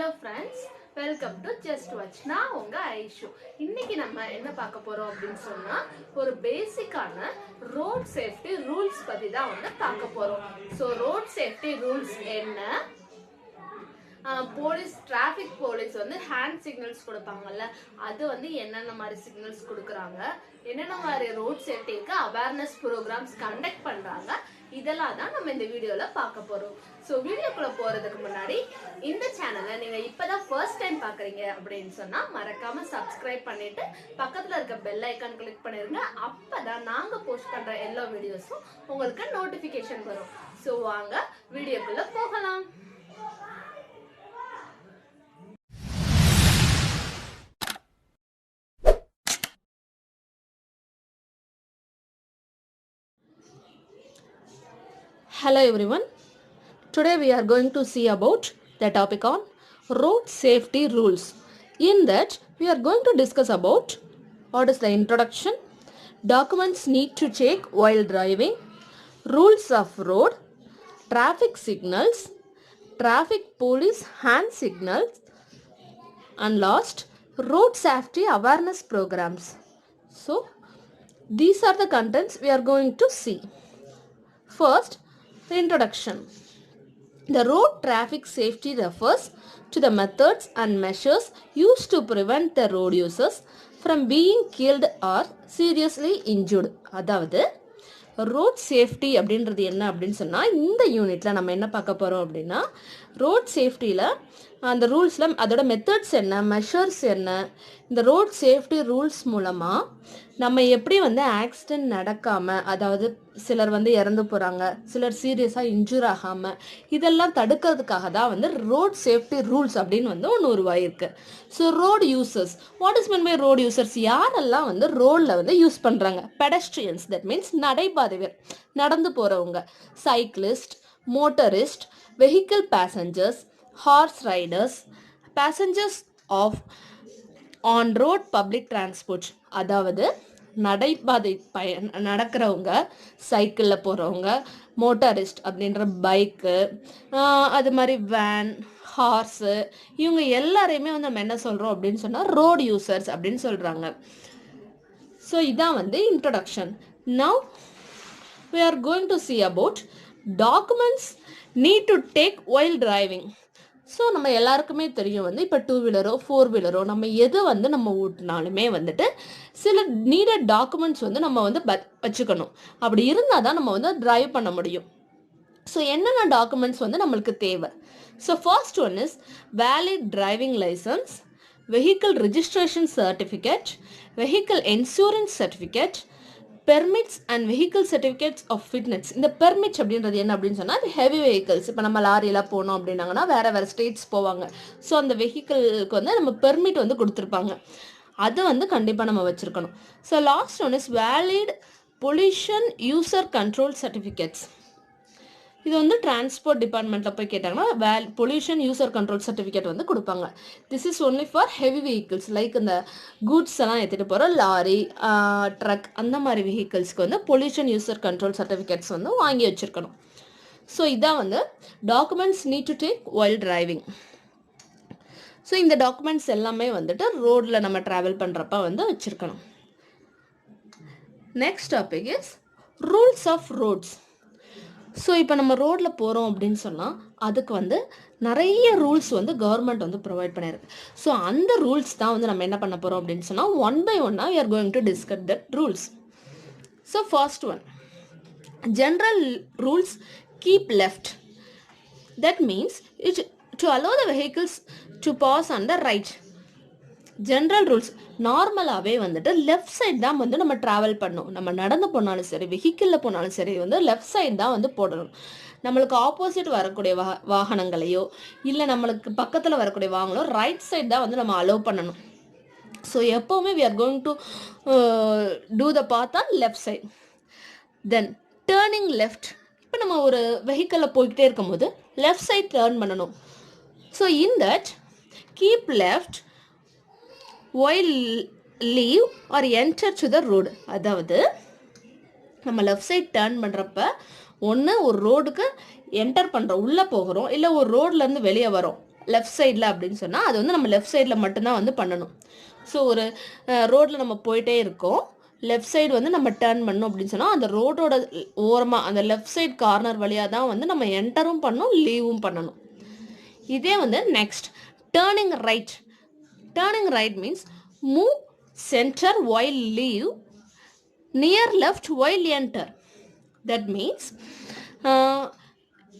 Hello friends, welcome to Just Watch. நான் உங்க ஐஷு. இன்னைக்கு நம்ம என்ன பார்க்க போறோம் அப்படினு சொன்னா ஒரு பேசிக்கான ரோட் சேஃப்டி ரூல்ஸ் பத்தி தான் பார்க்க போறோம். சோ ரோட் சேஃப்டி ரூல்ஸ் என்ன? Police traffic police hand signals கொடுப்பாங்கல்ல, அது என்னென்ன மாதிரி சிக்னல்ஸ் கொடுக்குறாங்க, என்னென்ன மாதிரி ரோட் சேஃப்டிக்கு அவேர்னஸ் ப்ரோக்ராம்ஸ் கண்டக்ட் பண்றாங்க, இதெல்லாம் தான் நம்ம இந்த வீடியோல பார்க்க போறோம். ஸோ வீடியோக்குள்ள போறதுக்கு முன்னாடி இந்த சேனலை நீங்க இப்பதான் ஃபர்ஸ்ட் டைம் பாக்குறீங்க அப்படின்னு சொன்னா மறக்காம சப்ஸ்கிரைப் பண்ணிட்டு பக்கத்துல இருக்க பெல் ஐக்கான் கிளிக் பண்ணிருங்க. அப்பதான் நாங்க போஸ்ட் பண்ற எல்லா வீடியோஸும் உங்களுக்கு நோட்டிபிகேஷன் வரும். ஸோ வாங்க வீடியோக்குள்ள போகலாம். Hello everyone. Today we are going to see about the topic on road safety rules. In that we are going to discuss about what is the introduction, documents need to check while driving, rules of road, traffic signals, traffic police hand signals, and last road safety awareness programs. So these are the contents we are going to see. First, introduction. The road traffic safety refers to the methods and measures used to prevent the road users from being killed or seriously injured. அதாவது road safety அப்படின்றது என்ன அப்படின்னு சொன்னால், இந்த யூனிட்டில் நம்ம என்ன பார்க்க போகிறோம் அப்படின்னா, ரோட் சேஃப்டியில் அந்த ரூல்ஸில் அதோட மெத்தட்ஸ் என்ன, மெஷர்ஸ் என்ன, இந்த ரோட் சேஃப்டி ரூல்ஸ் மூலமாக நம்ம எப்படி ஆக்சிடென்ட் நடக்காமல், அதாவது சிலர் இறந்து போகிறாங்க, சிலர் சீரியஸாக இன்ஜூர் ஆகாமல், இதெல்லாம் தடுக்கிறதுக்காக தான் ரோட் சேஃப்டி ரூல்ஸ் அப்படின்னு ஒன்று உருவாயிருக்கு. So road users, what is mean by road users? யாரெல்லாம் ரோடில் யூஸ் பண்ணுறாங்க? பெடஸ்ட்ரியன்ஸ், தட் மீன்ஸ் நடைபாதைவர், நடந்து போகிறவங்க, cyclist, motorist, vehicle passengers, horse riders, passengers of on road public transport, அதாவது நடைபாதை நடக்கிறவங்க, சைக்கிளில் போகிறவங்க, மோட்டாரிஸ்ட் அப்படின்ற பைக்கு, அது மாதிரி வேன், ஹார்ஸு, இவங்க எல்லாரையுமே நம்ம என்ன சொல்கிறோம் அப்படின்னு சொன்னால் ரோட் யூசர்ஸ் அப்படின்னு சொல்கிறாங்க. ஸோ இதான் introduction. Now we are going to see about documents need to take while driving. So நம்ம எல்லாருக்குமே தெரியும் இப்போ 2 வீலரோ 4 வீலரோ நம்ம எது நம்ம ஓட்டினாலுமே சில நீடட் டாக்குமெண்ட்ஸ் நம்ம வச்சுக்கணும். அப்படி இருந்தால் தான் நம்ம டிரைவ் பண்ண முடியும். ஸோ என்னென்ன டாக்குமெண்ட்ஸ் நம்மளுக்கு தேவை? So first one is valid driving licence, vehicle registration certificate, vehicle insurance certificate, permits and vehicle certificates of fitness. இந்த பெர்மிட்ஸ் அப்படின்றது என்ன அப்படின்னு சொன்னால், அது ஹெவி வெஹிக்கிள்ஸ். இப்போ நம்ம லாரியெல்லாம் போனோம் அப்படின்னாங்கன்னா வேறு ஸ்டேட்ஸ் போவாங்க. ஸோ அந்த வெஹிக்கிளுக்கு நம்ம பெர்மிட் கொடுத்துருப்பாங்க. அது கண்டிப்பாக நம்ம வச்சுருக்கணும். So last one is valid pollution user control certificates. இது டிரான்ஸ்போர்ட் டிபார்ட்மெண்ட்டில் போய் கேட்டாங்கன்னா பொல்யூஷன் யூசர் கண்ட்ரோல் சர்டிஃபிகேட் கொடுப்பாங்க. This is only for heavy vehicles, like இந்த கூட்ஸ் எல்லாம் ஏற்றிட்டு போகிற லாரி, ட்ரக், அந்த மாதிரி வெஹிக்கிள்ஸ்க்கு பொல்யூஷன் யூசர் கண்ட்ரோல் சர்டிஃபிகேட்ஸ் வாங்கி வச்சுருக்கணும். ஸோ இதான் documents need to take while driving. So இந்த டாக்குமெண்ட்ஸ் எல்லாமே ரோடில் நம்ம ட்ராவல் பண்ணுறப்ப வச்சுருக்கணும். Next topic is rules of roads. So இப்போ நம்ம ரோடில் போகிறோம் அப்படின்னு சொன்னால் அதுக்கு நிறைய ரூல்ஸ் கவர்மெண்ட் ப்ரொவைட் பண்ணியிருக்கு. ஸோ அந்த ரூல்ஸ் தான் நம்ம என்ன பண்ண போகிறோம் அப்படின்னு சொன்னால் ஒன் பை ஒன்னாக we are going to discuss that rules. So first one, general rules keep left. That means it to allow the vehicles to pass on the right. General rules நார்மலாகவே left side தான் நம்ம travel பண்ணணும். நம்ம நடந்து போனாலும் சரி, வெஹிக்கிளில் போனாலும் சரி லெஃப்ட் சைட் தான் போடணும். நம்மளுக்கு ஆப்போசிட் வரக்கூடிய வாகனங்களையோ இல்லை நம்மளுக்கு பக்கத்தில் வரக்கூடிய வாகனம் ரைட் சைட் தான் நம்ம அலோவ் பண்ணணும். ஸோ எப்போவுமே we are going to do the path on left side. Then turning left. இப்போ நம்ம ஒரு வெஹிக்கிளில் போய்கிட்டே இருக்கும்போது லெஃப்ட் சைட் டேர்ன் பண்ணணும். So in that keep left while leave or enter to the road. அதாவது நம்ம லெஃப்ட் சைட் டேர்ன் பண்ணுறப்ப ஒன்று ஒரு ரோடுக்கு என்டர் பண்ணுறோம், உள்ளே போகிறோம், இல்லை ஒரு ரோட்லேருந்து வெளியே வரோம். லெஃப்ட் சைடில் அப்படின்னு சொன்னால் அது வந்து நம்ம லெஃப்ட் சைடில் மட்டும்தான் வந்து பண்ணணும். ஸோ ஒரு ரோட்டில் நம்ம போயிட்டே இருக்கோம், லெஃப்ட் சைடு வந்து நம்ம டேர்ன் பண்ணோம் அப்படின்னு சொன்னால் அந்த ரோடோட ஓரமாக அந்த லெஃப்ட் சைட் கார்னர் வழியாக தான் வந்து நம்ம என்டரும் பண்ணணும், லீவும் பண்ணணும். இதே வந்து next turning right. Turning right means move centre while leave, near left while enter. That means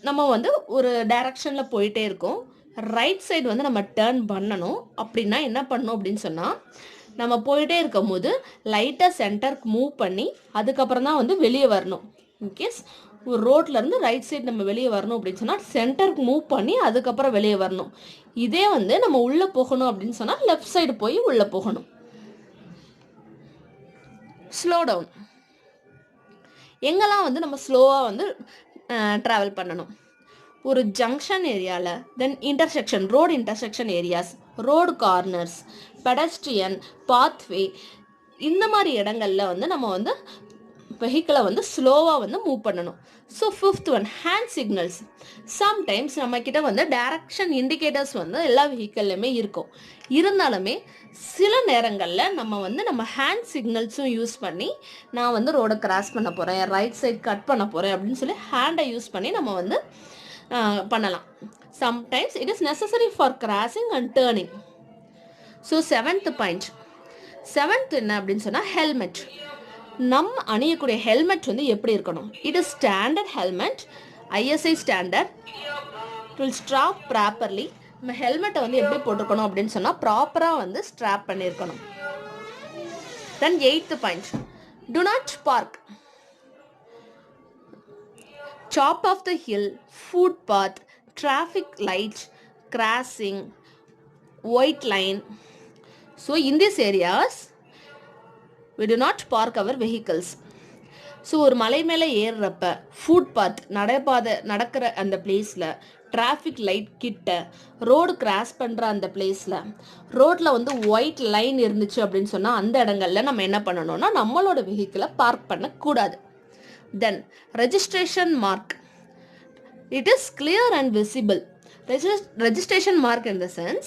நம்ம வந்து ஒரு டைரக்ஷனில் போயிட்டே இருக்கோம், ரைட் சைடு வந்து நம்ம டேர்ன் பண்ணணும். அப்படின்னா என்ன பண்ணணும் அப்படின்னு சொன்னால் நம்ம போயிட்டே இருக்கும் போது லைட்டாக சென்டருக்கு மூவ் பண்ணி அதுக்கப்புறம் தான் வந்து வெளியே வரணும். இன்கேஸ் ஒரு ரோட்லேருந்து ரைட் சைடு நம்ம வெளியே வரணும் அப்படின்னு சொன்னால் சென்டருக்கு மூவ் பண்ணி அதுக்கப்புறம் வெளியே வரணும். இதே வந்து நம்ம உள்ளே போகணும் அப்படின்னு சொன்னால் லெஃப்ட் சைடு போய் உள்ளே போகணும். Slow down. எங்கெல்லாம் வந்து நம்ம ஸ்லோவாக வந்து ட்ராவல் பண்ணணும்? ஒரு ஜங்ஷன் ஏரியாவில், then intersection, road intersection areas, road corners, pedestrian, pathway, இந்த மாதிரி இடங்களில் வந்து நம்ம வந்து வெஹிக்கிளை வந்து ஸ்லோவாக வந்து மூவ் பண்ணணும். So fifth one, hand signals. Sometimes நம்மக்கிட்ட வந்து டைரக்ஷன் இண்டிகேட்டர்ஸ் வந்து எல்லா வெஹிக்கிள்லையுமே இருக்கும். இருந்தாலுமே சில நேரங்களில் நம்ம வந்து நம்ம ஹேண்ட் சிக்னல்ஸும் யூஸ் பண்ணி நான் வந்து ரோடை கிராஸ் பண்ண போகிறேன், ரைட் சைட் கட் பண்ண போகிறேன் அப்படின்னு சொல்லி ஹேண்டை யூஸ் பண்ணி நம்ம வந்து பண்ணலாம். Sometimes it is necessary for crossing and turning. So seventh point, seventh என்ன அப்படின்னு சொன்னால் ஹெல்மெட். நம்ம அணியக்கூடிய ஹெல்மெட் வந்து எப்படி இருக்கணும்? It is standard helmet, ISI standard, it will strap properly. நம்ம ஹெல்மெட்டை வந்து எப்படி போட்டிருக்கணும் அப்படின்னு சொன்னால் ப்ராப்பராக வந்து ஸ்ட்ராப் பண்ணியிருக்கணும். Then eighth point, do not park top of the hill, footpath, traffic light, crossing, white line. So in these areas we do not park our vehicles. So ஒரு மலை மேலே ஏறுறப்ப ஃபுட்பாத், நடைபாதை நடக்கிற அந்த பிளேஸில், டிராஃபிக் லைட் கிட்ட, road cross பண்ணுற அந்த பிளேஸில், ரோட்டில் வந்து ஒயிட் லைன் இருந்துச்சு அப்படின்னு சொன்னால் அந்த இடங்களில் நம்ம என்ன பண்ணணும்னா நம்மளோட வெஹிக்கிளை பார்க் பண்ணக்கூடாது. Then registration mark, it is clear and visible. Registration mark in the sense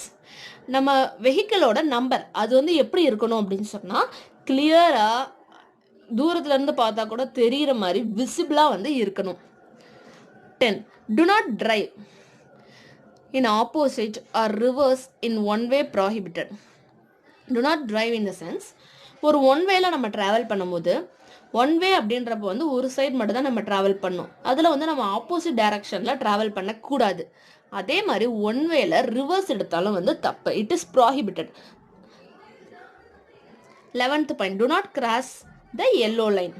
நம்ம வெஹிக்கிளோட நம்பர் அது வந்து எப்படி இருக்கணும் அப்படின்னு சொன்னால் கிளியராக தூரத்துலேருந்து பார்த்தா கூட தெரிகிற மாதிரி விசிபிளாக வந்து இருக்கணும். 10, do not drive in opposite or reverse in one way prohibited. Do not drive in the sense ஒரு ஒன் வேல நம்ம ட்ராவல் பண்ணும்போது ஒன் வே அப்படின்றப்ப வந்து ஒரு சைடு மட்டும் தான் நம்ம ட்ராவல் பண்ணணும், அதில் வந்து நம்ம ஆப்போசிட் டைரக்ஷனில் ட்ராவல் பண்ணக்கூடாது. அதே மாதிரி ஒன் வேல ரிவர்ஸ் எடுத்தாலும் வந்து தப்பு, it is prohibited. 11th point, do not cross the yellow line.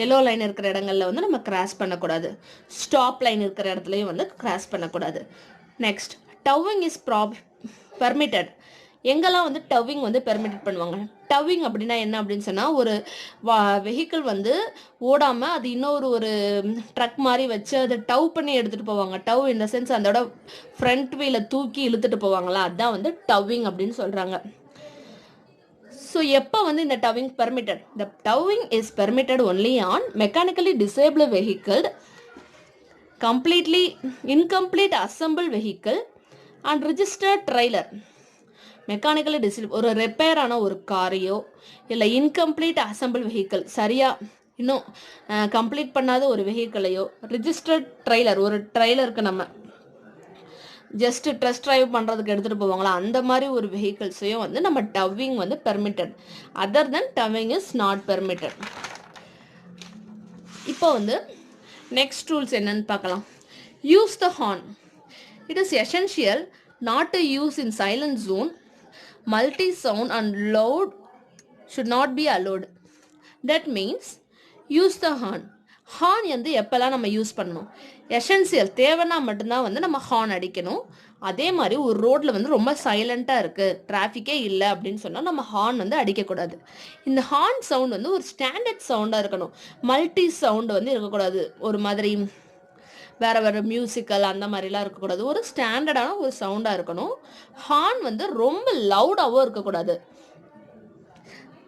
Yellow line இருக்கிற இடங்களில் வந்து நம்ம கிராஸ் பண்ணக்கூடாது, ஸ்டாப் லைன் இருக்கிற இடத்துலையும் வந்து கிராஸ் பண்ணக்கூடாது. Next, towing is permitted. எங்கெல்லாம் வந்து டவ்விங் வந்து பெர்மிட்டட் பண்ணுவாங்க? டவ்விங் அப்படின்னா என்ன அப்படின்னு சொன்னால் ஒரு வெஹிக்கிள் வந்து ஓடாமல் அது இன்னொரு ஒரு ட்ரக் மாதிரி வச்சு அதை டவ் பண்ணி எடுத்துகிட்டு போவாங்க. டவ் இந்த சென்ஸ் அதோட ஃப்ரண்ட் வீல தூக்கி இழுத்துட்டு போவாங்களா, அதுதான் வந்து டவ்விங் அப்படின்னு சொல்கிறாங்க. ஸோ எப்போ வந்து இந்த towing permitted? The towing is permitted only on mechanically disable vehicle, completely incomplete assemble vehicle and registered trailer. Mechanically disable ஒரு ரிப்பேர் ஆன ஒரு காரையோ இல்லை இன்கம்ப்ளீட் அசம்பிள் வெஹிக்கிள், சரியாக இன்னும் கம்ப்ளீட் பண்ணாத ஒரு வெஹிக்கிளையோ, ரிஜிஸ்டர்ட் ட்ரெய்லர், ஒரு ட்ரெய்லருக்கு நம்ம ஜஸ்ட் டெஸ்ட் ட்ரைவ் பண்ணுறதுக்கு எடுத்துகிட்டு போவாங்களா அந்த மாதிரி ஒரு வெஹிக்கிள்ஸையும் வந்து நம்ம டவ்விங் வந்து permitted. Other then towing is not permitted. இப்போ வந்து நெக்ஸ்ட் ரூல்ஸ் என்னன்னு பார்க்கலாம். Use the horn. It is essential not to use in silent zone. Multi sound and loud should not be allowed. That means use the horn. Horn வந்து எப்போல்லாம் நம்ம use பண்ணணும்? Essential, தேவைன்னா மட்டும்தான் வந்து நம்ம ஹார்ன் அடிக்கணும். அதே மாதிரி ஒரு ரோட்டில் வந்து ரொம்ப சைலண்ட்டாக இருக்குது, டிராஃபிக்கே இல்லை அப்படின்னு சொன்னால் நம்ம ஹார்ன் வந்து அடிக்கக்கூடாது. இந்த ஹார்ன் சவுண்ட் வந்து ஒரு ஸ்டாண்டர்ட் சவுண்டாக இருக்கணும், மல்டி சவுண்டு வந்து இருக்கக்கூடாது, ஒரு மாதிரி வேறு வேறு மியூசிக்கல் அந்த மாதிரிலாம் இருக்கக்கூடாது, ஒரு ஸ்டாண்டர்டான ஒரு சவுண்டாக இருக்கணும். ஹார்ன் வந்து ரொம்ப லவுடாகவும் இருக்கக்கூடாது.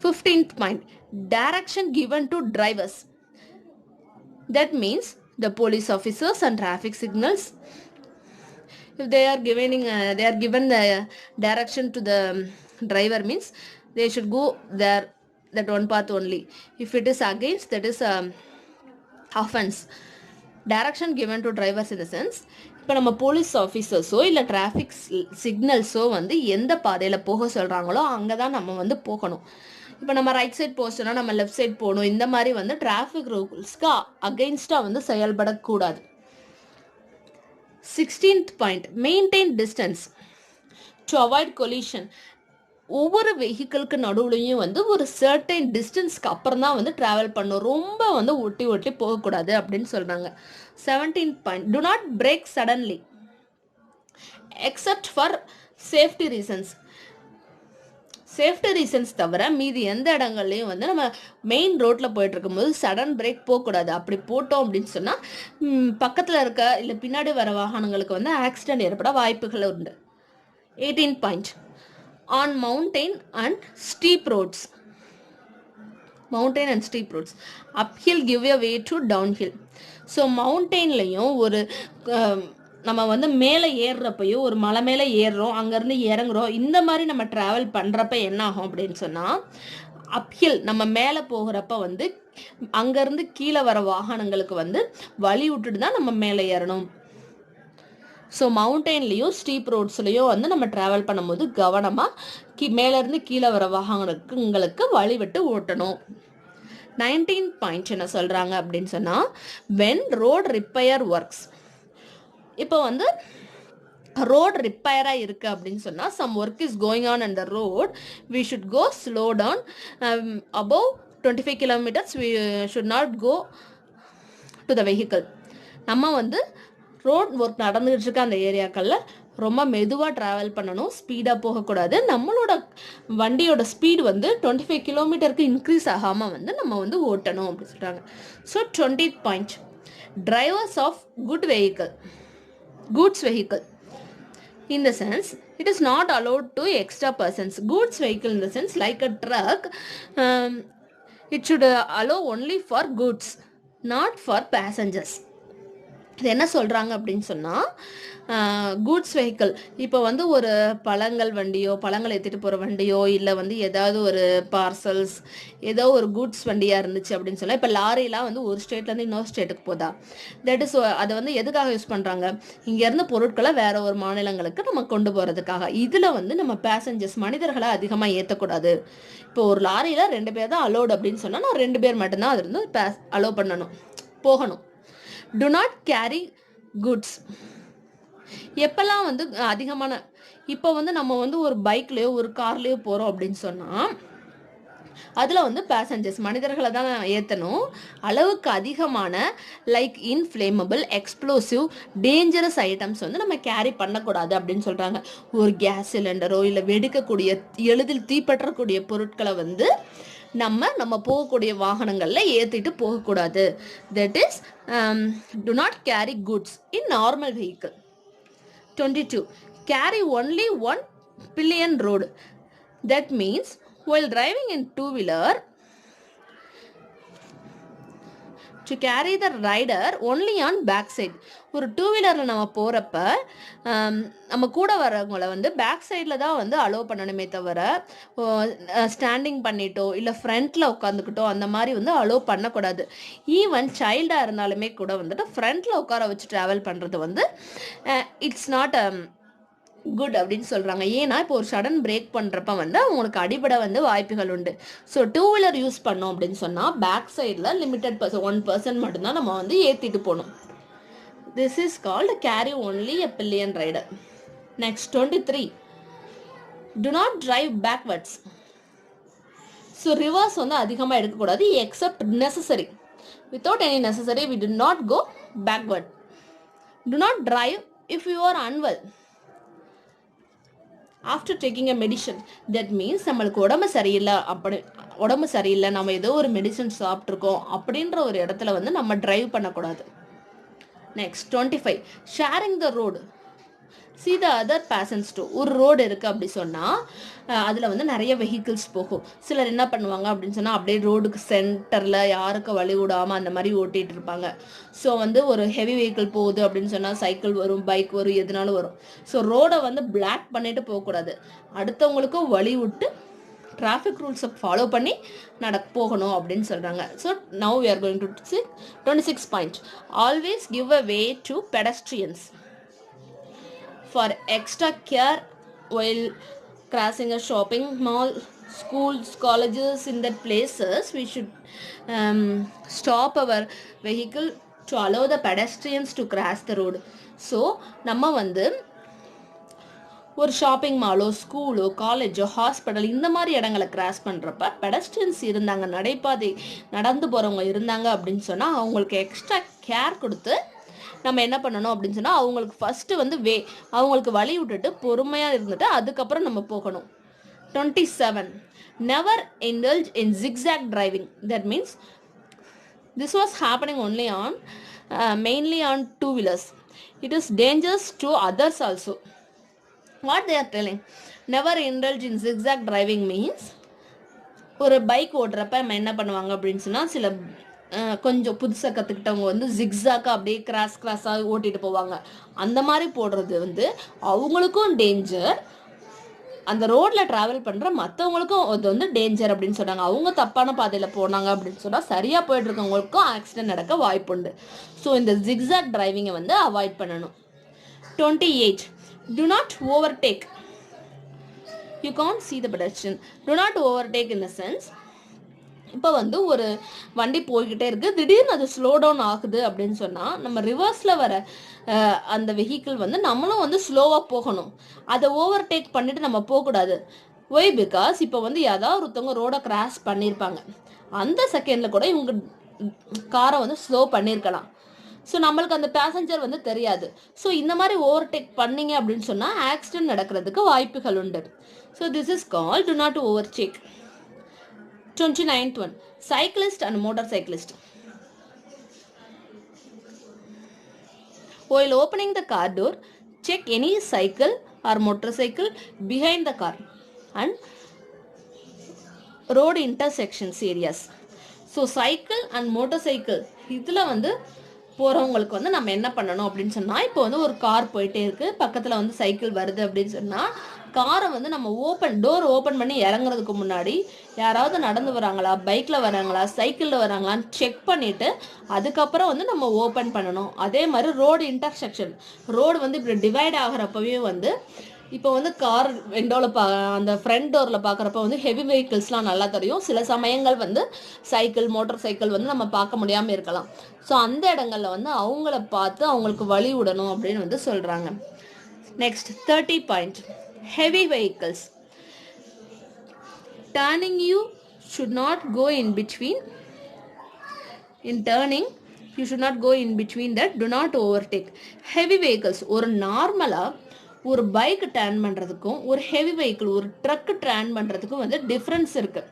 15th point, direction given to drivers. That means the police officers and traffic signals. If they are given the direction to the driver, means they should go there, that one path only. If it is against, that is offense. Direction given to drivers in the sense, இப்போ நம்ம police ஆஃபீஸர்ஸோ இல்லை traffic சிக்னல்ஸோ வந்து எந்த பாதையில் போக சொல்கிறாங்களோ அங்கே தான் நம்ம வந்து போகணும். இப்போ நம்ம ரைட் சைட் போச்சோன்னா நம்ம லெஃப்ட் சைட் போகணும். இந்த மாதிரி வந்து டிராஃபிக் ரூல்ஸ்க்கு அகெயின்ஸ்டாக வந்து செயல்படக்கூடாது. 16th point, maintain distance to avoid collision. ஒவ்வொரு வெஹிக்கிளுக்கு நடுவுலையும் வந்து ஒரு சர்டைன் டிஸ்டன்ஸ்க்கு அப்புறம் தான் வந்து ட்ராவல் பண்ணும். ரொம்ப வந்து ஒட்டி ஒட்டி போகக்கூடாது அப்படின்னு சொல்கிறாங்க. 17th point, do not break suddenly except for safety reasons. Safety reasons தவிர மீதி எந்த இடங்கள்லையும் வந்து நம்ம மெயின் ரோட்டில் போயிட்டு இருக்கும்போது சடன் பிரேக் போகக்கூடாது. அப்படி போட்டோம் அப்படின்னு சொன்னால் பக்கத்தில் இருக்க இல்லை பின்னாடி வர வாகனங்களுக்கு வந்து ஆக்சிடென்ட் ஏற்பட வாய்ப்புகள் உண்டு. 18th point, on mountain and steep roads. Mountain and steep roads, uphill give a way to downhill. So mountainலையும் ஒரு நம்ம வந்து மேலே ஏறுறப்பையோ ஒரு மலை மேலே ஏறுறோம், அங்கேருந்து இறங்குறோம், இந்த மாதிரி நம்ம ட்ராவல் பண்ணுறப்ப என்ன ஆகும் அப்படின்னு சொன்னால், அப்ஹில் நம்ம மேலே போகிறப்ப வந்து அங்கேருந்து கீழே வர வாகனங்களுக்கு வந்து வழி விட்டுட்டு தான் நம்ம மேலே ஏறணும். ஸோ மவுண்டெயின்லேயும் ஸ்டீப் ரோட்ஸ்லேயும் வந்து நம்ம ட்ராவல் பண்ணும்போது கவனமாக மேலேருந்து கீழே வர வாகனங்களுக்கு வழி விட்டு ஓட்டணும். 19th பாயிண்ட் என்ன சொல்கிறாங்க அப்படின்னு சொன்னால், வென் ரோட் ரிப்பேர் ஒர்க்ஸ். இப்போ வந்து ரோட் ரிப்பேராக இருக்குது அப்படின்னு சொன்னால், some work is going on and the road, we should go slow down. Above 25 kilometers we should not go to the vehicle. நம்ம வந்து ரோட் ஒர்க் நடந்துகிட்டு இருக்க அந்த ஏரியாக்களில் ரொம்ப மெதுவாக ட்ராவல் பண்ணணும், ஸ்பீடாக போகக்கூடாது. நம்மளோட வண்டியோட ஸ்பீடு வந்து 25 கிலோமீட்டருக்கு இன்க்ரீஸ் ஆகாமல் வந்து நம்ம வந்து ஓட்டணும் அப்படின்னு சொல்கிறாங்க. So 20th point, drivers of goods vehicle in the sense, it is not allowed to extra persons. Goods vehicle in the sense like a truck, it should allow only for goods, not for passengers. இது என்ன சொல்கிறாங்க அப்படின்னு சொன்னால், goods vehicle இப்போ வந்து ஒரு பழங்கள் வண்டியோ, பழங்கள் ஏற்றிட்டு போகிற வண்டியோ, இல்லை வந்து ஏதாவது ஒரு பார்சல்ஸ் ஏதோ ஒரு கூட்ஸ் வண்டியாக இருந்துச்சு அப்படின்னு சொன்னால், இப்போ லாரிலாம் வந்து ஒரு ஸ்டேட்லேருந்து இன்னொரு ஸ்டேட்டுக்கு போதா, தட் இஸ் அதை வந்து எதுக்காக யூஸ் பண்ணுறாங்க, இங்கேருந்து பொருட்களை வேற ஒரு மாநிலங்களுக்கு நம்ம கொண்டு போகிறதுக்காக. இதில் வந்து நம்ம பேசஞ்சர்ஸ் மனிதர்களை அதிகமாக ஏற்றக்கூடாது. இப்போ ஒரு லாரியில் 2 பேர் தான் அலோடு அப்படின்னு சொன்னால், நான் 2 பேர் மட்டும்தான் அது வந்து அலோவ் பண்ணணும், போகணும். Do not carry goods. எப்பெல்லாம் வந்து அதிகமான, இப்போ வந்து நம்ம வந்து ஒரு பைக்லேயோ ஒரு கார்லேயோ போகிறோம் அப்படின்னு சொன்னால், அதில் வந்து பேசஞ்சர்ஸ் மனிதர்களை தான் ஏற்றணும். அளவுக்கு அதிகமான like inflammable, explosive, dangerous items வந்து நம்ம கேரி பண்ணக்கூடாது அப்படின்னு சொல்கிறாங்க. ஒரு கேஸ் சிலிண்டரோ இல்லை வெடிக்கக்கூடிய எளிதில் தீப்பற்றக்கூடிய பொருட்களை வந்து நம்ம போகக்கூடிய வாகனங்களில் ஏற்றிட்டு போகக்கூடாது. That is to not carry goods in normal vehicle. 22, carry only one pillion road. That means while driving in two-wheeler, to carry the rider only on back side. ஒரு 2-wheelerல நம்ம போகிறப்ப நம்ம கூட வரவங்களை வந்து பேக் சைடில் தான் வந்து அலோவ் பண்ணணுமே தவிர, ஸ்டாண்டிங் பண்ணிட்டோ இல்லை ஃப்ரண்ட்டில் உட்காந்துக்கிட்டோ அந்த மாதிரி வந்து அலோவ் பண்ணக்கூடாது. ஈவன் சைல்டாக இருந்தாலுமே கூட வந்துட்டு ஃப்ரண்ட்டில் உட்கார வச்சு ட்ராவல் பண்ணுறது வந்து இட்ஸ் நாட் குட் அப்படின்னு சொல்கிறாங்க. ஏன்னா இப்போ ஒரு சடன் பிரேக் பண்ணுறப்ப வந்து அவங்களுக்கு அடிபட வந்து வாய்ப்புகள் உண்டு. ஸோ 2-wheeler யூஸ் பண்ணோம் அப்படின்னு சொன்னால் பேக் சைடில் லிமிட்டட் 1% மட்டும்தான் நம்ம வந்து ஏற்றிட்டு போகணும். This is called carry only a pillion rider. Next 23, do not drive backwards. So reverse வந்து அதிகமாக எடுக்கக்கூடாது except necessary. Without any necessary we do not go backward. Do not drive if you are unwell after taking a medicine. That means நம்மளுக்கு உடம்பு சரியில்லை, நம்ம ஏதோ ஒரு medicine சாப்பிட்ருக்கோம் அப்படின்ற ஒரு இடத்துல வந்து நம்ம டிரைவ் பண்ணக்கூடாது. Next 25, sharing the road. see the other passengers too. ஒரு ரோடு இருக்குது அப்படி சொன்னால் அதில் வந்து நிறைய வெஹிக்கிள்ஸ் போகும். சிலர் என்ன பண்ணுவாங்க அப்படின்னு சொன்னால் அப்படியே ரோடுக்கு சென்டரில் யாருக்கு வழி விடாமல் அந்த மாதிரி ஓட்டிகிட்டு இருப்பாங்க. ஸோ வந்து ஒரு ஹெவி வெஹிக்கிள் போகுது அப்படின்னு சொன்னால் சைக்கிள் வரும், பைக் வரும், எதுனாலும் வரும். ஸோ ரோடை வந்து பிளாக் பண்ணிட்டு போகக்கூடாது. அடுத்தவங்களுக்கும் வழி விட்டு டிராஃபிக் ரூல்ஸை ஃபாலோ பண்ணி போகணும் அப்படின்னு சொல்கிறாங்க. So now we are going to see 26 point. Always give a way to pedestrians. For extra care while crossing a shopping mall, schools, colleges, in that places, we should stop our vehicle to allow the pedestrians to cross the road. So நம்ம வந்து ஒரு shopping மாலோ, ஸ்கூலோ, காலேஜோ, hospital இந்த மாதிரி இடங்களை cross பண்ணுறப்ப pedestrians இருந்தாங்க, நடைபாதை நடந்து போகிறவங்க இருந்தாங்க அப்படின்னு சொன்னால் அவங்களுக்கு எக்ஸ்ட்ரா கேர் கொடுத்து நம்ம என்ன பண்ணணும் அப்படின்னு சொன்னால் அவங்களுக்கு ஃபஸ்ட்டு வந்து அவங்களுக்கு வழி விட்டுட்டு பொறுமையாக இருந்துட்டு அதுக்கப்புறம் நம்ம போகணும். 27. Never indulge in zigzag driving. That means this was happening only on mainly on two-wheelers. It is dangerous to others also. What they are telling, never indulge in zigzag driving means ஒரு bike ஓட்டுறப்ப நம்ம என்ன பண்ணுவாங்க அப்படின்னு சொன்னால் சில கொஞ்சம் புதுசாக கற்றுக்கிட்டவங்க வந்து ஜிக்ஸாக்காக அப்படியே கிராஸாக ஓட்டிகிட்டு போவாங்க. அந்த மாதிரி போடுறது வந்து அவங்களுக்கும் டேஞ்சர், அந்த ரோட்டில் ட்ராவல் பண்ணுற மற்றவங்களுக்கும் அது வந்து டேஞ்சர் அப்படின்னு சொன்னாங்க. அவங்க தப்பான பாதையில் போனாங்க அப்படின்னு சொன்னால் சரியாக போயிட்டு இருக்கவங்களுக்கும் ஆக்சிடென்ட் நடக்க வாய்ப்புண்டு. ஸோ இந்த ஜிக்ஸாக் டிரைவிங்கை வந்து அவாய்ட் பண்ணணும். 28. Do not overtake. You can't see the pedestrian. Do not overtake in the sense, இப்போ வந்து ஒரு வண்டி போய்கிட்டே இருக்குது, திடீர்னு அது ஸ்லோ டவுன் ஆகுது அப்படின்னு சொன்னால் நம்ம ரிவர்ஸில் வர அந்த வெஹிக்கிள் வந்து நம்மளும் வந்து ஸ்லோவாக போகணும். அதை ஓவர்டேக் பண்ணிவிட்டு நம்ம போகக்கூடாது. ஒய் பிகாஸ் இப்போ வந்து ஏதாவது ஒருத்தவங்க ரோடை கிராஸ் பண்ணியிருப்பாங்க, அந்த செகண்டில் கூட இவங்க காரை வந்து ஸ்லோ பண்ணியிருக்கலாம். ஸோ நம்மளுக்கு அந்த பேசஞ்சர் வந்து தெரியாது. ஸோ இந்த மாதிரி ஓவர்டேக் பண்ணிங்க அப்படின்னு சொன்னால் ஆக்சிடென்ட் நடக்கிறதுக்கு வாய்ப்புகள் உண்டு. So this is called to not overtake. 29th one. Cyclist and motorcyclist. While opening the car door, check any cycle or motorcycle behind the car and road intersections areas. So cycle and motorcycle இதில் வந்து போகிறவங்களுக்கு வந்து நம்ம என்ன பண்ணணும் அப்படின்னு சொன்னால், இப்போ வந்து ஒரு கார் போயிட்டே இருக்குது, பக்கத்தில் வந்து சைக்கிள் வருது அப்படின்னு சொன்னால் காரை வந்து நம்ம டோர் ஓப்பன் பண்ணி இறங்குறதுக்கு முன்னாடி யாராவது நடந்து வராங்களா, பைக்கில் வராங்களா, சைக்கிளில் வராங்களான்னு செக் பண்ணிவிட்டு அதுக்கப்புறம் வந்து நம்ம ஓப்பன் பண்ணணும். அதே மாதிரி ரோடு இன்டர்செக்ஷன், ரோடு வந்து இப்படி டிவைட் ஆகிறப்பவே வந்து இப்போ வந்து கார் விண்டோவில் அந்த ஃப்ரண்ட் டோரில் பார்க்குறப்ப வந்து ஹெவி வெஹிக்கிள்ஸ்லாம் நல்லா தெரியும். சில சமயங்கள் வந்து சைக்கிள், மோட்டார் சைக்கிள் வந்து நம்ம பார்க்க முடியாமல் இருக்கலாம். ஸோ அந்த இடங்களில் வந்து அவங்கள பார்த்து அவங்களுக்கு வழி விடணும் அப்படின்னு வந்து சொல்கிறாங்க. Next 30 point. Heavy vehicles. Turning, you should not go in between. In turning, you should not go in between that. Do not overtake. Heavy vehicles. ஒரு நார்மலாக ஒரு பைக் டர்ன் பண்ணுறதுக்கும் ஒரு ஹெவி வெஹிக்கிள், ஒரு ட்ரக்கு டர்ன் பண்ணுறதுக்கும் வந்து difference இருக்குது.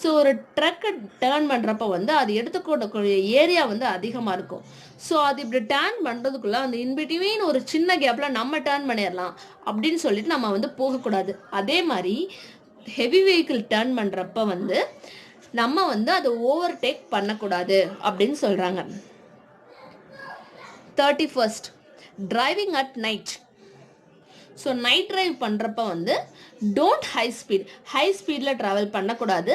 So ஒரு ட்ரக்கு டர்ன் பண்ணுறப்ப வந்து அது எடுத்துக்கூடக்கூடிய ஏரியா வந்து அதிகமாக இருக்கும். ஸோ அது இப்படி டர்ன் பண்ணுறதுக்குள்ளே அந்த இன்பிட்வீன் ஒரு சின்ன கேப்பில் நம்ம டர்ன் பண்ணிடலாம் அப்படின்னு சொல்லிட்டு நம்ம வந்து போகக்கூடாது. அதே மாதிரி ஹெவி வெஹிக்கிள் டர்ன் பண்ணுறப்ப வந்து நம்ம வந்து அதை ஓவர்டேக் பண்ணக்கூடாது அப்படின்னு சொல்கிறாங்க. 31st. Driving at night. So night drive பண்ணுறப்ப வந்து டோன்ட் ஹை ஸ்பீடில் ட்ராவல் பண்ணக்கூடாது.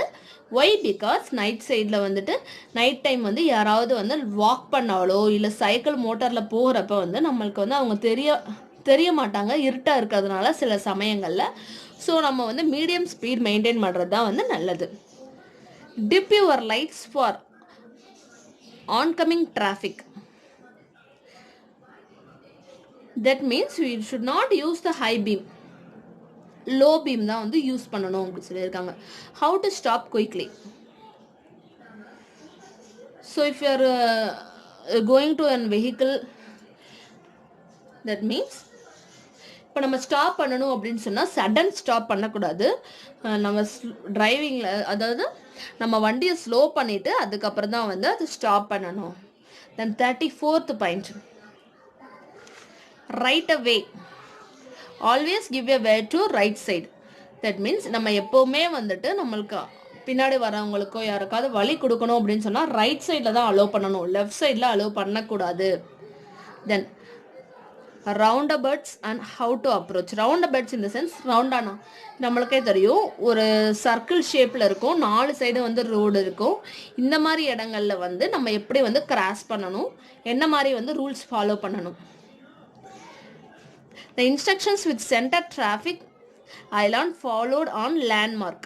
ஒய் பிகாஸ் நைட் சைடில் வந்துட்டு நைட் டைம் வந்து யாராவது வந்து வாக் பண்ணாலோ இல்லை சைக்கிள் மோட்டாரில் போகிறப்ப வந்து நம்மளுக்கு வந்து அவங்க தெரிய மாட்டாங்க, இருட்டாக இருக்கிறதுனால சில சமயங்களில். ஸோ நம்ம வந்து மீடியம் ஸ்பீட் மெயின்டைன் பண்ணுறது தான் வந்து நல்லது. Dip your lights for oncoming traffic. That means we should not use the high beam. Low beam தான் வந்து யூஸ் பண்ணணும் அப்படின்னு சொல்லியிருக்காங்க. How to stop quickly. So if you are going to an vehicle, that means இப்போ நம்ம stop பண்ணணும் அப்படின்னு சொன்னால் சடன் ஸ்டாப் பண்ணக்கூடாது. நம்ம டிரைவிங்கில் அதாவது நம்ம வண்டியை ஸ்லோ பண்ணிவிட்டு அதுக்கப்புறம் தான் வந்து அது ஸ்டாப் பண்ணணும். Then 34th point. Right away. Always give a way to right side. That means நம்ம எப்போவுமே வந்துட்டு நம்மளுக்கு பின்னாடி வரவங்களுக்கோ யாருக்காவது வழி கொடுக்கணும் அப்படின்னு சொன்னால் ரைட் சைடில் தான் அலோவ் பண்ணணும், லெஃப்ட் சைடில் அலோவ் பண்ணக்கூடாது. தென் roundabouts and how to approach. roundabouts in the sense ரவுண்டானா நம்மளுக்கே தெரியும், ஒரு சர்க்கிள் ஷேப்பில் இருக்கும், 4 சைடு வந்து ரோடு இருக்கும். இந்த மாதிரி இடங்கள்ல வந்து நம்ம எப்படி வந்து கிராஸ் பண்ணணும், என்ன மாதிரி வந்து ரூல்ஸ் ஃபாலோ பண்ணணும். The instructions which center traffic island followed on landmark.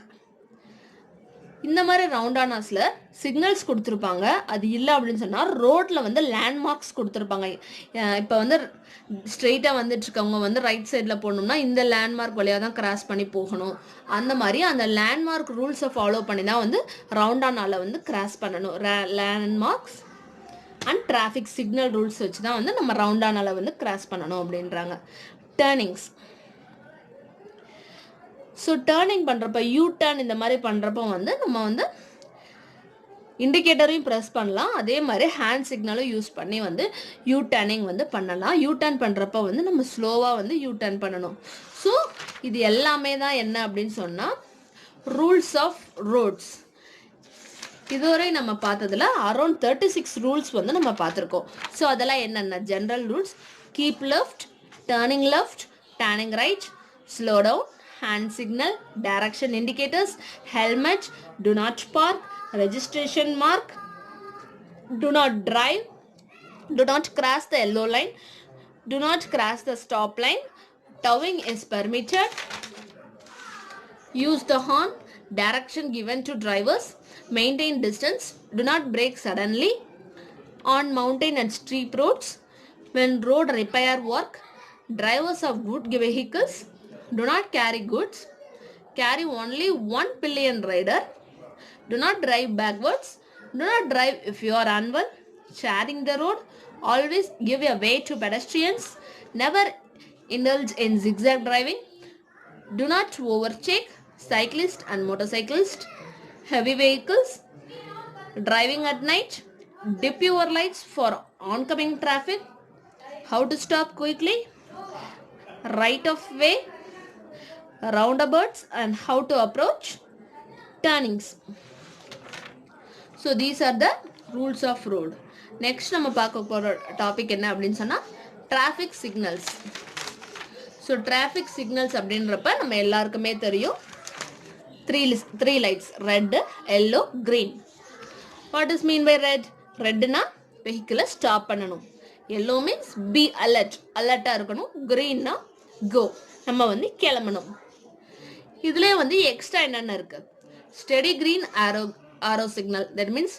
இந்த மாதிரி ரவுண்டானாஸில் சிக்னல்ஸ் கொடுத்துருப்பாங்க. அது இல்லை அப்படின்னு சொன்னால் ரோட்டில் வந்து லேண்ட்மார்க்ஸ் கொடுத்துருப்பாங்க. இப்போ வந்து ஸ்ட்ரெயிட்டாக வந்துட்டுருக்கவங்க வந்து ரைட் சைடில் போகணும்னா இந்த லேண்ட்மார்க் வழியாக தான் கிராஸ் பண்ணி போகணும். அந்த மாதிரி அந்த லேண்ட்மார்க் ரூல்ஸை ஃபாலோ பண்ணி தான் வந்து ரவுண்டானாவில் வந்து கிராஸ் பண்ணணும். Landmarks and traffic signal rules வச்சு தான் வந்து நம்ம ரவுண்டானாவில் வந்து கிராஸ் பண்ணணும் அப்படின்றாங்க. டேர்னிங்ஸ். ஸோ டேர்னிங் பண்ணுறப்ப யூ டர்ன் இந்த மாதிரி பண்ணுறப்ப வந்து நம்ம வந்து இண்டிகேட்டரையும் ப்ரெஸ் பண்ணலாம், அதே மாதிரி ஹேண்ட் சிக்னலும் யூஸ் பண்ணி வந்து யூ டர்னிங் வந்து பண்ணலாம். யூ டர்ன் பண்ணுறப்ப வந்து நம்ம ஸ்லோவாக வந்து யூ டர்ன் பண்ணணும். ஸோ இது எல்லாமே தான் என்ன அப்படின்னு சொன்னால் ரூல்ஸ் ஆஃப் ரோட்ஸ். இதுவரை நம்ம பார்த்ததில் அரௌண்ட் 36 ரூல்ஸ் வந்து நம்ம பார்த்துருக்கோம். ஸோ அதெல்லாம் என்னென்ன general rules: keep left, turning right, slow down, hand signal, direction indicators, helmet, do not park, registration mark, do not drive, do not cross the yellow line, do not cross the stop line, towing is permitted, use the horn, direction given to drivers, maintain distance, do not brake suddenly, on mountain and steep roads, when road repair work, drivers of good vehicles do not carry goods, carry only one pillion rider, do not drive backwards, do not drive if you are unwell, sharing the road, always give a way to pedestrians, never indulge in zigzag driving, do not overtake cyclists and motorcyclists, heavy vehicles, driving at night, dip your lights for oncoming traffic, how to stop quickly, right of way, roundabouts and how to approach, turnings. So these are the rules of road. Next நம்ம பார்க்க போற topic என்ன அப்படின்னு சொன்னா traffic signals. So traffic signals அப்படின்றப்ப நம்ம எல்லாருக்குமே தெரியும் three lights: red, yellow, green. What does mean by red? redனா vehicle stop பண்ணணும், yellow means be அலர்ட்டா இருக்கணும், greenனா go நம்ம வந்து கிளம்பணும். இதுலேயே வந்து எக்ஸ்ட்ரா என்னென்ன இருக்குது: steady green arrow signal. That means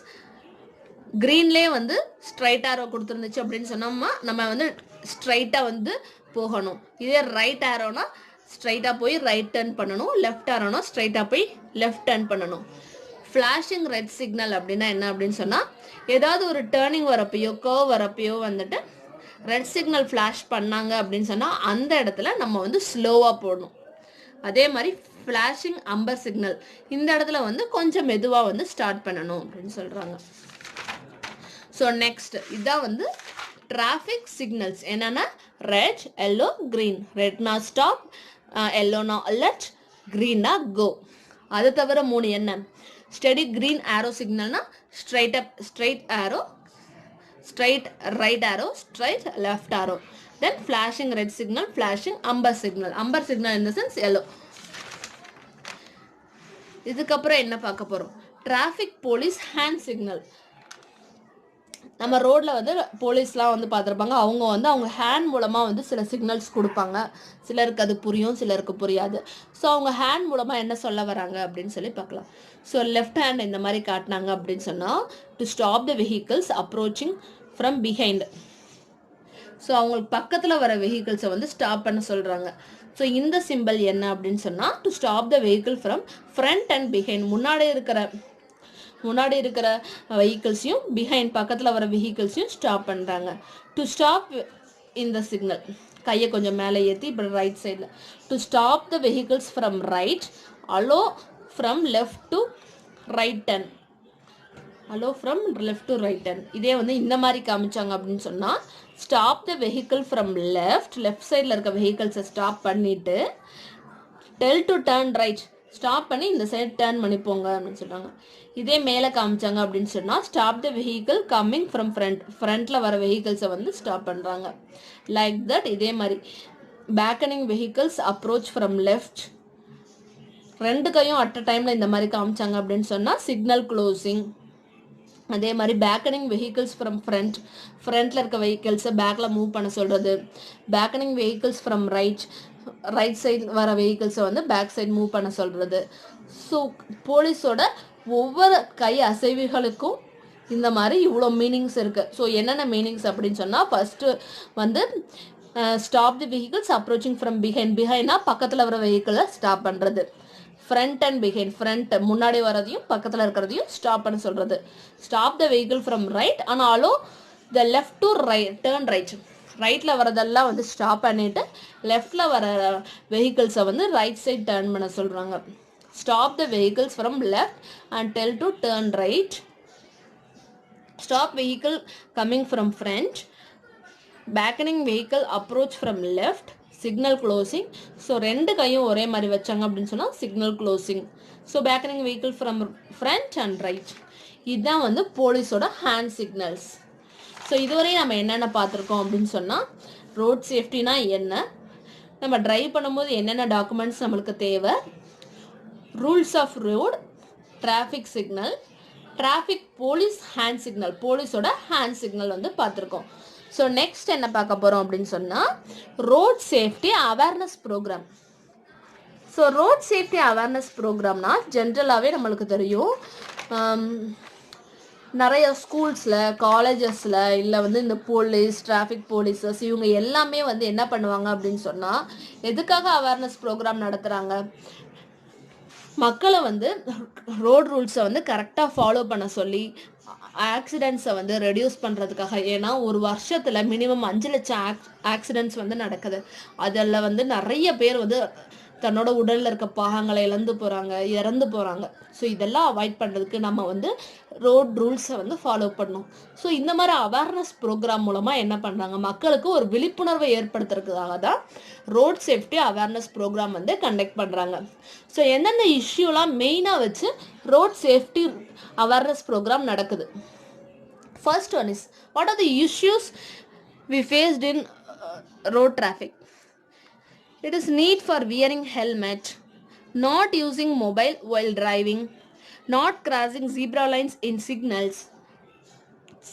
க்ரீன்லேயே வந்து ஸ்ட்ரைட் ஆரோ கொடுத்துருந்துச்சு அப்படின்னு சொன்னோம்னா நம்ம வந்து ஸ்ட்ரைட்டாக வந்து போகணும். இதே ரைட் ஆரோனா ஸ்ட்ரைட்டாக போய் ரைட் டர்ன் பண்ணணும், லெஃப்ட் ஆரோனா ஸ்ட்ரைட்டாக போய் லெஃப்ட் டர்ன் பண்ணணும். ஃப்ளாஷிங் ரெட் சிக்னல் அப்படின்னா என்ன அப்படின்னு சொன்னால் ஏதாவது ஒரு டேர்னிங் வரப்பையோ கர்வ் வரப்பையோ வந்துட்டு ரெட் சிக்னல் ஃப்ளாஷ் பண்ணாங்க அப்படின்னு சொன்னால் அந்த இடத்துல நம்ம வந்து ஸ்லோவாக போடணும். அதே மாதிரி ஃப்ளாஷிங் அம்பர் சிக்னல், இந்த இடத்துல வந்து கொஞ்சம் மெதுவாக வந்து ஸ்டார்ட் பண்ணணும் அப்படின்னு சொல்கிறாங்க. ஸோ நெக்ஸ்ட் இதான் வந்து டிராஃபிக் சிக்னல்ஸ். என்னென்னா ரெட், எல்லோ, க்ரீன். ரெட்னா ஸ்டாப், எல்லோனா அலர்ட், க்ரீன்னா கோ. அது தவிர 3 என்ன: ஸ்டெடி க்ரீன் ஆரோ சிக்னல்னா straight arrow, straight right arrow, straight left arrow. Then flashing red signal, flashing amber signal. Amber signal in the sense yellow. இதுக்கப்புறம் என்ன பார்க்க போகிறோம்? Traffic police hand signal. நம்ம ரோட்டில் வந்து போலீஸ்லாம் வந்து பார்த்துருப்பாங்க, அவங்க ஹேண்ட் மூலமாக வந்து சில சிக்னல்ஸ் கொடுப்பாங்க. சிலருக்கு அது புரியும், சிலருக்கு புரியாது. ஸோ அவங்க ஹேண்ட் மூலமாக என்ன சொல்ல வராங்க அப்படின்னு சொல்லி பார்க்கலாம். ஸோ லெஃப்ட் ஹேண்ட் இந்த மாதிரி காட்டினாங்க அப்படின்னு சொன்னால் to stop the vehicles approaching from behind. So அவங்களுக்கு பக்கத்தில் வர வெஹிக்கிள்ஸை வந்து ஸ்டாப் பண்ண சொல்கிறாங்க. ஸோ இந்த சிம்பிள் என்ன அப்படின்னு சொன்னால் to stop the vehicle from front and behind. முன்னாடி இருக்கிற வெஹிக்கிள்ஸையும் பிஹைண்ட் பக்கத்தில் வர வெஹிக்கிள்ஸையும் ஸ்டாப் பண்ணுறாங்க. டு ஸ்டாப் இந்த சிக்னல் கையை கொஞ்சம் மேலே ஏற்றி இப்படி ரைட் சைடில் to stop the vehicles from right, allow from left to right turn. allow from left to right turn. இதே வந்து இந்த மாதிரி காமிச்சாங்க அப்படின்னு சொன்னா stop the vehicle from left sideல இருக்க vehicles ஸ்டாப் பண்ணிட்டு tell to turn right stop பண்ணி இந்த சைடு டர்ன் பண்ணி போங்க அப்படின்னு சொல்றாங்க. இதே மேலே காமிச்சாங்க அப்படின்னு சொன்னா stop the vehicle coming from ஃப்ரண்ட்ல வர vehicles வந்து ஸ்டாப் பண்றாங்க. லைக் தட் இதே மாதிரி beckoning vehicles approach from left ரெண்டு கையும் அட் அ டைம்ல இந்த மாதிரி காமிச்சாங்க அப்படின்னு சொன்னா சிக்னல் க்ளோசிங். அதே மாதிரி பேக்கனிங் வெஹிக்கிள்ஸ் ஃப்ரம் ஃப்ரண்ட்ல இருக்க வெஹிக்கிள்ஸை பேக்ல மூவ் பண்ண சொல்றது. பேக்கனிங் வெஹிக்கிள்ஸ் ஃப்ரம் ரைட் சைடு வர வெஹிக்கிள்ஸை வந்து பேக் சைடு மூவ் பண்ண சொல்றது. ஸோ போலீஸோட ஒவ்வொரு கை அசைவுகளுக்கும் இந்த மாதிரி இவ்வளோ மீனிங்ஸ் இருக்கு. ஸோ என்னென்ன மீனிங்ஸ் அப்படின்னு சொன்னால் ஃபர்ஸ்ட் வந்து stop the vehicles approaching from பிஹைண்ட்னா பக்கத்தில் வர வெஹிக்கிளை ஸ்டாப் பண்ணுறது. ஃப்ரண்ட் அண்ட் பிஹைண்ட் ஃப்ரண்ட் முன்னாடி வரதையும் பக்கத்தில் இருக்கிறதையும் ஸ்டாப் பண்ண சொல்கிறது. Stop the vehicle from right ஆனால் allow the left to turn right ரைட்டில் வரதெல்லாம் வந்து ஸ்டாப் பண்ணிவிட்டு லெஃப்டில் வர வெஹிக்கிள்ஸை வந்து ரைட் சைட் டேர்ன் பண்ண சொல்கிறாங்க. Stop the vehicles from left and tell to turn right. Stop vehicle coming from front. Beckoning vehicle approach from left. Signal closing. So ரெண்டு கையும் ஒரே மாதிரி வச்சாங்க அப்படின்னு சொன்னால் signal closing. So beckoning vehicle from front and right. இதுதான் வந்து போலீஸோட ஹேண்ட் சிக்னல்ஸ். ஸோ இதுவரையும் நம்ம என்னென்ன பார்த்துருக்கோம் அப்படின்னு சொன்னால் ரோட் சேஃப்டினா என்ன, நம்ம டிரைவ் பண்ணும்போது என்னென்ன டாக்குமெண்ட்ஸ் நம்மளுக்கு தேவை, rules of road, traffic signal, traffic police hand signal, போலீஸோட ஹேண்ட் சிக்னல் வந்து பார்த்துருக்கோம். ஸோ நெக்ஸ்ட் என்ன பார்க்க போகிறோம் அப்படின்னு சொன்னால் road safety awareness program. So road safety awareness ப்ரோக்ராம்னா ஜென்ரலாகவே நம்மளுக்கு தெரியும், நிறைய ஸ்கூல்ஸில் காலேஜஸில் இல்லை வந்து இந்த போலீஸ் டிராஃபிக் போலீஸஸ் இவங்க எல்லாமே வந்து என்ன பண்ணுவாங்க அப்படின்னு சொன்னால் எதுக்காக அவேர்னஸ் ப்ரோக்ராம் நடத்துகிறாங்க, மக்களை வந்து ரோட் ரூல்ஸை வந்து கரெக்டாக ஃபாலோ பண்ண சொல்லி ஆக்சிடென்ட்ஸை வந்து ரெடியூஸ் பண்ணுறதுக்காக. ஏன்னா ஒரு வருஷத்தில் மினிமம் 5 லட்சம் ஆக்சிடென்ட்ஸ் வந்து நடக்குது. அதில் வந்து நிறைய பேர் வந்து தன்னோட உடலில் இருக்க பாகங்களை இறந்து போகிறாங்க. ஸோ இதெல்லாம் அவாய்ட் பண்ணுறதுக்கு நம்ம வந்து ரோட் ரூல்ஸை வந்து ஃபாலோ பண்ணணும். ஸோ இந்த மாதிரி அவேர்னஸ் ப்ரோக்ராம் மூலமாக என்ன பண்ணுறாங்க, மக்களுக்கு ஒரு விழிப்புணர்வை ஏற்படுத்துறதுக்காக தான் ரோட் சேஃப்டி அவேர்னஸ் ப்ரோக்ராம் வந்து கண்டக்ட் பண்ணுறாங்க. ஸோ எந்தெந்த இஷ்யூலாம் மெயினாக வச்சு ரோட் சேஃப்டி அவேர்னஸ் ப்ரோக்ராம் நடக்குது. First one is what are the issues we faced in road traffic. It is need for wearing helmet, not using mobile while driving, not crossing zebra lines in signals,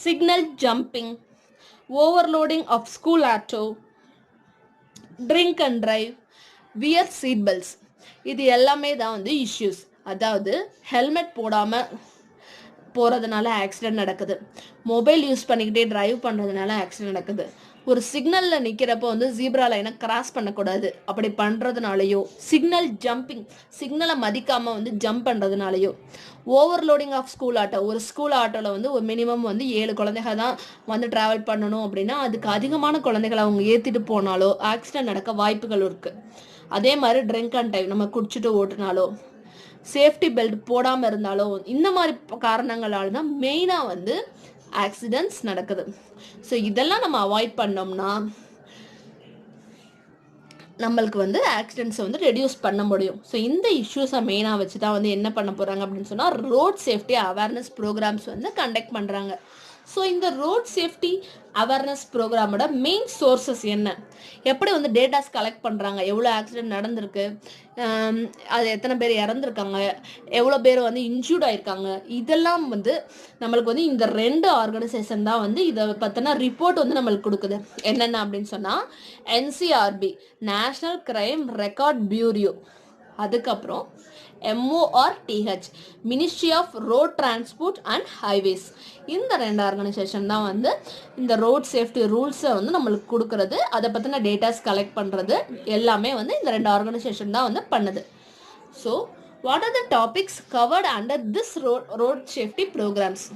signal jumping, overloading of school auto, drink and drive, wear seat belts. இது எல்லாமே தான் வந்து issues. அதாவது helmet போடாமல் போகிறதுனால accident நடக்குது, mobile use பண்ணிக்கிட்டே drive பண்ணுறதுனால ஆக்சிடென்ட் நடக்குது, ஒரு சிக்னலில் நிற்கிறப்போ வந்து ஜீப்ரா லைனை கிராஸ் பண்ணக்கூடாது அப்படி பண்ணுறதுனாலையோ, சிக்னல் ஜம்பிங் சிக்னலை மதிக்காமல் வந்து ஜம்ப் பண்ணுறதுனாலையோ, ஓவர்லோடிங் ஆஃப் ஸ்கூல் ஆட்டோ, ஒரு ஸ்கூல் ஆட்டோவில் வந்து ஒரு மினிமம் வந்து 7 குழந்தைகள் தான் வந்து ட்ராவல் பண்ணணும் அப்படின்னா அதுக்கு அதிகமான குழந்தைகளை அவங்க ஏற்றிட்டு போனாலோ ஆக்சிடென்ட் நடக்க வாய்ப்புகள் இருக்குது. அதே மாதிரி ட்ரிங்க் அண்ட் டைவ், நம்ம குடிச்சிட்டு ஓட்டினாலோ, சேஃப்டி பெல்ட் போடாமல் இருந்தாலோ, இந்த மாதிரி காரணங்களால தான் மெயினாக வந்து ஆக்சிடென்ட்ஸ் நடக்குது. ஸோ இதெல்லாம் நம்ம அவாய்ட் பண்ணோம்னா நம்மளுக்கு வந்து ஆக்சிடென்ட்ஸை வந்து ரெடியூஸ் பண்ண முடியும். ஸோ இந்த இஷ்யூஸை மெயினாக வச்சு தான் வந்து என்ன பண்ண போகிறாங்க அப்படின்னு சொன்னால் ரோட் சேஃப்டி அவேர்னஸ் ப்ரோக்ராம்ஸ் வந்து கண்டக்ட் பண்ணுறாங்க. ஸோ இந்த ரோட் சேஃப்டி அவேர்னஸ் ப்ரோக்ராமோட மெயின் சோர்சஸ் என்ன, எப்படி வந்து டேட்டாஸ் கலெக்ட் பண்ணுறாங்க, எவ்வளோ ஆக்சிடென்ட் நடந்திருக்கு, அது எத்தனை பேர் இறந்துருக்காங்க, எவ்வளோ பேர் வந்து இன்ஜூர்ட் ஆயிருக்காங்க, இதெல்லாம் வந்து நம்மளுக்கு வந்து இந்த 2 ஆர்கனைசேஷன் தான் வந்து இதை பற்றின ரிப்போர்ட் வந்து நம்மளுக்கு கொடுக்குது. என்னென்ன அப்படின்னு சொன்னால் NCRB national crime record bureau, அதுக்கப்புறம் MORTH ministry of road transport and highways. இந்த 2 ஆர்கனைசேஷன் தான் வந்து இந்த ரோட் சேஃப்டி ரூல்ஸை வந்து நம்மளுக்கு கொடுக்கறது, அதை பற்றின டேட்டாஸ் கலெக்ட் பண்ணுறது எல்லாமே வந்து இந்த 2 ஆர்கனைசேஷன் தான் வந்து பண்ணுது. So what are the topics covered under this road safety programmes?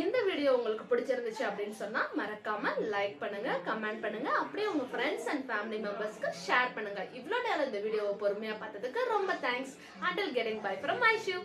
இந்த வீடியோ உங்களுக்கு பிடிச்சிருந்துச்சு அப்படின்னு சொன்னா மறக்காம லைக் பண்ணுங்க, கமெண்ட் பண்ணுங்க, அப்படியே உங்க ஃப்ரெண்ட்ஸ் அண்ட் ஃபேமிலி மெம்பர்ஸ்க்கு ஷேர் பண்ணுங்க. இவ்வளவு நேரம் இந்த வீடியோவை பொறுமையா பார்த்ததுக்கு ரொம்ப thanks. Until getting bye from Aishu.